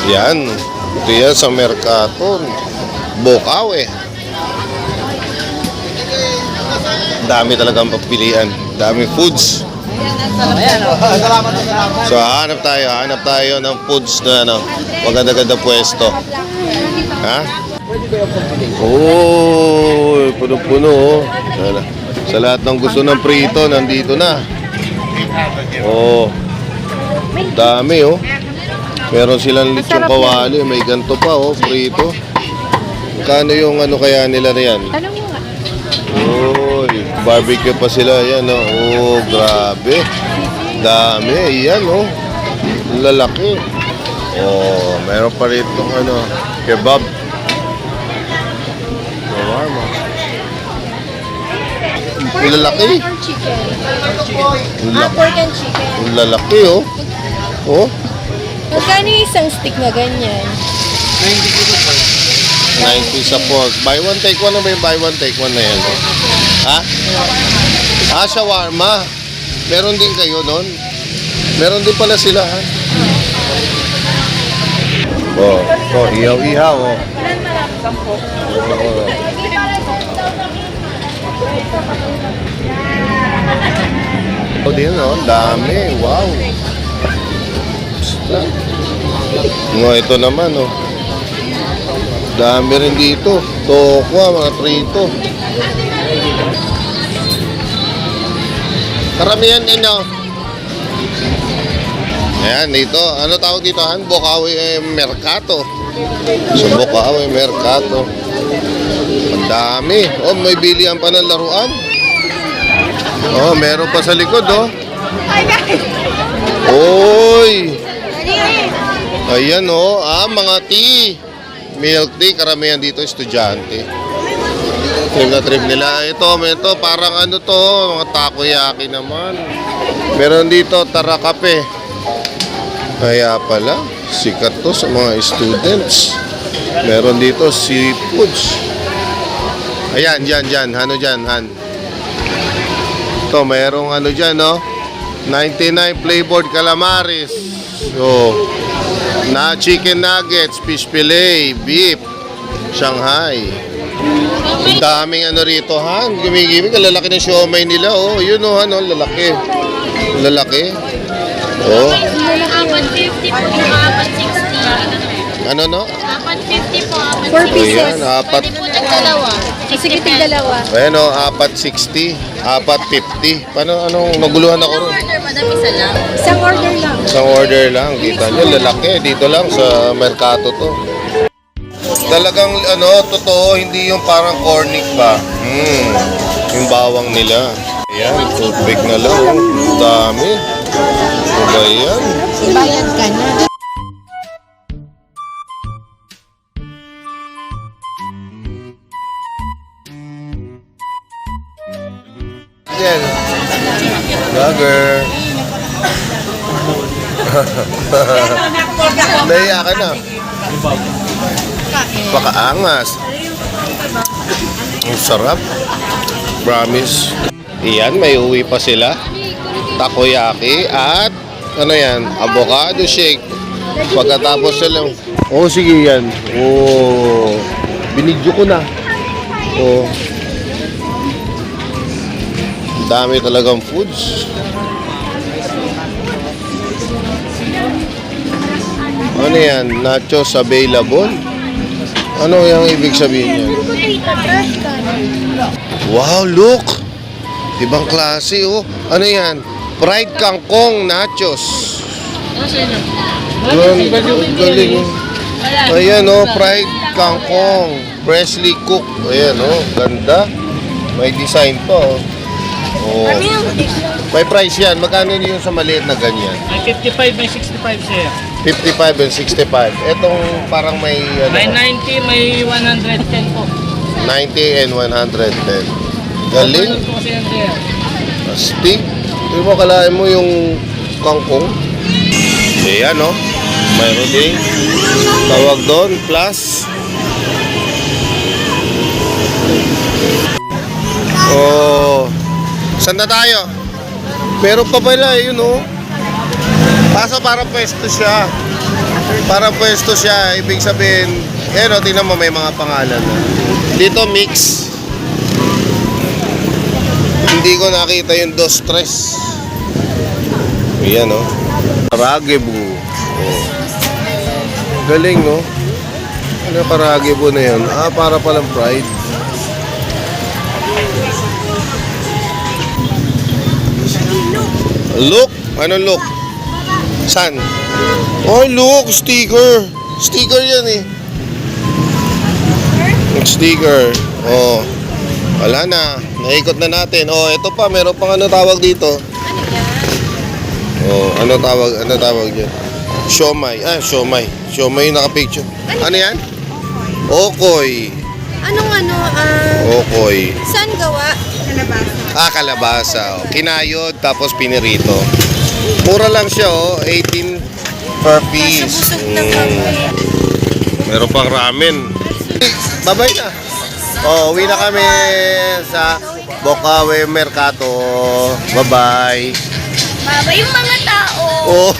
Yan. Ito yan sa Mercato. Bukawi. Dami talagang papilian. Dami foods. So hanap tayo ng foods na maganda-ganda pwesto. Ha? Oh, puno-puno. Sa lahat ng gusto ng prito, nandito na. Oh. Dami oh. Meron silang lechong kawali, may ganto pa oh, prito. Kano yung kaya nila na yan? Tanong mo nga. Oh, barbecue pa sila yan oh. Oh, grabe. Dami, yan oh. Lalaki. Oh, meron pa rito kebab. Shawarma. Lalaki. Pork and chicken. Lalaki oh. Oh. Magkano yung isang stick na ganyan? 90 sa pork. Buy one take one na ba yung buy one take one na yan? Ha? Shawarma. Meron din kayo nun? Meron din pala sila ha? Oh, ihaw-ihaw oh. Oh, din oh, dami. Wow. Ito naman oh. Dami rin dito. Tokwa, mga prito. Karamihan din oh. Ayan, dito. Ano tawag dito? Bukawi Mercato. So, Bukawi Mercato. Ang dami. Oh, may bilihan pa ng laruan. Oh, meron pa sa likod oh. Oy! Ayan oh, mga tea. Milk tea, karamihan dito estudyante. Trip na trip nila. Ito, parang to, mga takoyaki naman. Meron dito, Tara Kape. Kaya pala, sikat to sa mga students. Meron dito, seafoods. Ayan, dyan. Han? Ito, merong dyan, no? 99 flavored calamaris. So, na chicken nuggets, fish fillet, beef, Shanghai. Ang daming rito, Han. Gumigimik, lalaki ng siomay nila, oh. Yun, oh, lalaki. Lalaki. Oh. 450 po, 460. Ano, no? 450 po, 4 pieces. Ayan, Pwede po tag-dalawa. Sige, tag-dalawa. Ayan, oh, 460, 450. Paano, naguluhan ako rin. Order, madam, isa lang. Isang order lang. Isang order lang. Kita nyo, lalaki. Dito lang sa Mercato to. Talagang, totoo, hindi yung parang cornic ba. Yung bawang nila. Ayan, toothpick na lang. Oh. Dami. Ano ba yan? Bayad ka na. Yan. Vlogger. Naiya ka na. Pakaangas. Ang sarap. Promise. Iyan, may uwi pa sila. Takoyaki at yan? Avocado shake. Pagkatapos sila. Oh, sige yan. Oh. Binidyo ko na. Oh. Dami talagang foods. Ano yan? Nachos available? Ano yung ibig sabihin yan? Wow, look! Ibang klase, oh. Ano yan? Fried kangkong nachos. Galing. Ayan, oh. Fried kangkong. Freshly cooked. Ayan, oh. Ganda. May design pa, oh. Oh. May price yan. Magkano yung sa maliit na ganyan? May 55, may 65 sir. 55 and 65. Etong parang may May 90, may 110 po. 90 and 110. Galing. Ano po siya sir? Astig. Hindi mo kalahin mo yung kangkong. Ayan, no? Mayroon din. Tawag doon, plus. Oh. Saan na tayo? Meron pa pala, yun, no? Kaso parang pwesto siya. Parang pwesto siya, ibig sabihin, tingnan mo may mga pangalan na. Dito mix. Hindi ko nakita yung dos tres. Ayan o. Karagebu. Galing no? Ano karagebu na yun? Para palang fried. Look? Ano look? San? Oh, look! Sticker! Sticker yan eh. Sticker. Oh. Wala na. Naikot na natin. Oh, ito pa. Meron pang ano tawag dito. Oh, ano tawag dyan? Siomay. Siomay. Siomay yung nakapicture. Ano yan? Okoy. Okoy. Saan gawa? Kalabasa. Kalabasa. Oh. Kinayod, tapos pinirito. Mura lang siya, 18 per piece. Busog na kami. Meron pang ramen. Babay na. Uwi na kami sa Bocaue Mercato. Bye-bye. Baba yung mga tao. Oh.